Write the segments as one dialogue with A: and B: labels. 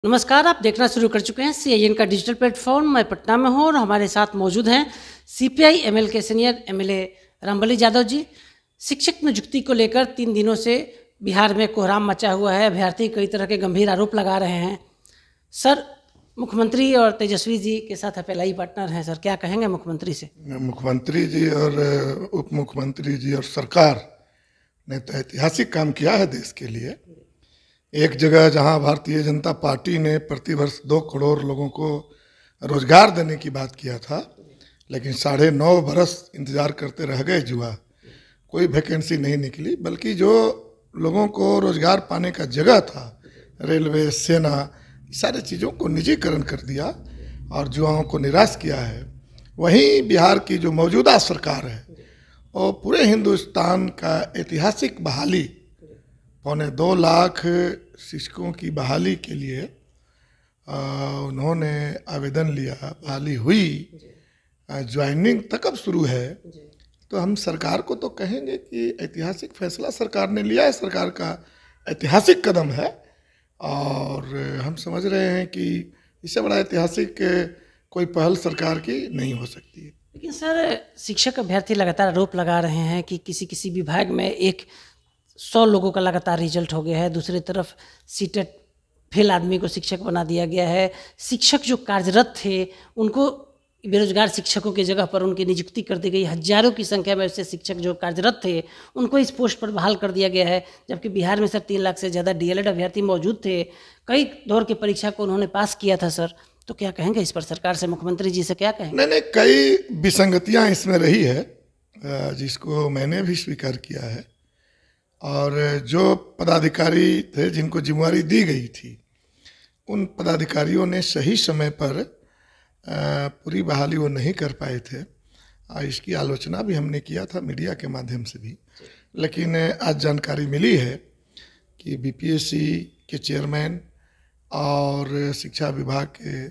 A: नमस्कार, आप देखना शुरू कर चुके हैं CIN का डिजिटल प्लेटफॉर्म। मैं पटना में हूँ और हमारे साथ मौजूद हैं CPI ML के सीनियर MLA रामबली यादव जी। शिक्षक नियुक्ति को लेकर 3 दिनों से बिहार में कोहराम मचा हुआ है। अभ्यर्थी कई तरह के गंभीर आरोप लगा रहे हैं। सर, मुख्यमंत्री और तेजस्वी जी के साथ आप LI पार्टनर हैं। सर, क्या कहेंगे मुख्यमंत्री से?
B: मुख्यमंत्री जी और उप मुख्यमंत्री जी और सरकार ने तो ऐतिहासिक काम किया है देश के लिए। एक जगह जहां भारतीय जनता पार्टी ने प्रतिवर्ष 2 करोड़ लोगों को रोजगार देने की बात किया था, लेकिन 9.5 बरस इंतजार करते रह गए जुआ, कोई वैकेंसी नहीं निकली। बल्कि जो लोगों को रोजगार पाने का जगह था, रेलवे, सेना, सारी चीज़ों को निजीकरण कर दिया और युवाओं को निराश किया है। वहीं बिहार की जो मौजूदा सरकार है और पूरे हिंदुस्तान का ऐतिहासिक बहाली, 2.25 लाख शिक्षकों की बहाली के लिए उन्होंने आवेदन लिया, बहाली हुई, ज्वाइनिंग तक अब शुरू है। तो हम सरकार को तो कहेंगे कि ऐतिहासिक फैसला सरकार ने लिया है, सरकार का ऐतिहासिक कदम है और हम समझ रहे हैं कि इससे बड़ा ऐतिहासिक कोई पहल सरकार की नहीं हो सकती है।
A: लेकिन सर, शिक्षक अभ्यर्थी लगातार आरोप लगा रहे हैं कि किसी विभाग में 100 लोगों का लगातार रिजल्ट हो गया है। दूसरी तरफ सीटेट फेल आदमी को शिक्षक बना दिया गया है। शिक्षक जो कार्यरत थे उनको बेरोजगार शिक्षकों की जगह पर उनकी नियुक्ति कर दी गई। हजारों की संख्या में ऐसे शिक्षक जो कार्यरत थे उनको इस पोस्ट पर बहाल कर दिया गया है, जबकि बिहार में सर 3 लाख से ज़्यादा DLED अभ्यर्थी मौजूद थे। कई दौर की परीक्षा को उन्होंने पास किया था। सर, तो क्या कहेंगे इस पर? सरकार से, मुख्यमंत्री जी से क्या कहेंगे?
B: नहीं, कई विसंगतियाँ इसमें रही है, जिसको मैंने भी स्वीकार किया है। और जो पदाधिकारी थे जिनको जिम्मेवारी दी गई थी, उन पदाधिकारियों ने सही समय पर पूरी बहाली वो नहीं कर पाए थे। इसकी आलोचना भी हमने किया था मीडिया के माध्यम से भी। लेकिन आज जानकारी मिली है कि BPSC के चेयरमैन और शिक्षा विभाग के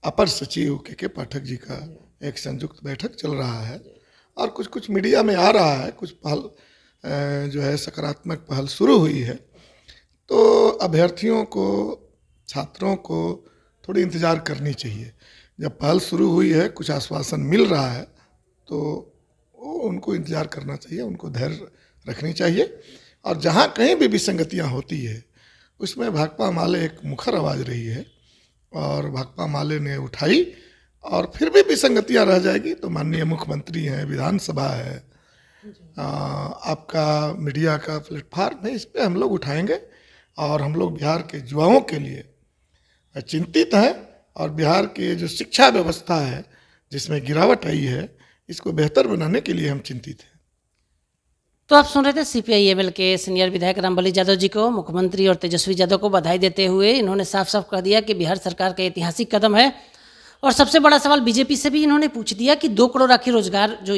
B: अपर सचिव के पाठक जी का एक संयुक्त बैठक चल रहा है और कुछ मीडिया में आ रहा है, कुछ पहल जो है सकारात्मक पहल शुरू हुई है। तो अभ्यर्थियों को, छात्रों को थोड़ी इंतज़ार करनी चाहिए। जब पहल शुरू हुई है, कुछ आश्वासन मिल रहा है, तो उनको इंतज़ार करना चाहिए, उनको धैर्य रखनी चाहिए। और जहाँ कहीं भी विसंगतियाँ होती है उसमें भाकपा माले एक मुखर आवाज़ रही है और भाकपा माले ने उठाई। और फिर भी विसंगतियाँ रह जाएगी तो माननीय मुख्यमंत्री हैं, विधानसभा है, आपका मीडिया का प्लेटफार्म है, इस पे हम लोग उठाएंगे। और हम लोग बिहार के युवाओं के लिए चिंतित हैं और बिहार की जो शिक्षा व्यवस्था है जिसमें गिरावट आई है, इसको बेहतर बनाने के लिए हम चिंतित हैं।
A: तो आप सुन रहे थे CPI ML के सीनियर विधायक रामबली यादव जी को। मुख्यमंत्री और तेजस्वी यादव को बधाई देते हुए इन्होंने साफ साफ कह दिया कि बिहार सरकार का ऐतिहासिक कदम है। और सबसे बड़ा सवाल BJP से भी इन्होंने पूछ दिया कि 2 करोड़ आखिर रोजगार जो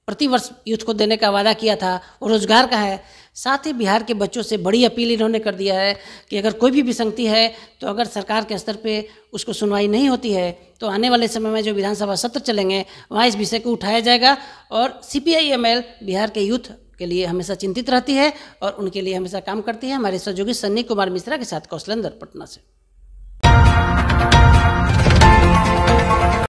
A: प्रतिवर्ष यूथ को देने का वादा किया था वो रोजगार का है। साथ ही बिहार के बच्चों से बड़ी अपील इन्होंने कर दिया है कि अगर कोई भी विसंगति है तो अगर सरकार के स्तर पे उसको सुनवाई नहीं होती है तो आने वाले समय में जो विधानसभा सत्र चलेंगे वहाँ इस विषय को उठाया जाएगा। और CPI ML बिहार के यूथ के लिए हमेशा चिंतित रहती है और उनके लिए हमेशा काम करती है। हमारे सहयोगी सन्नी कुमार मिश्रा के साथ कौशलेंद्र, पटना से।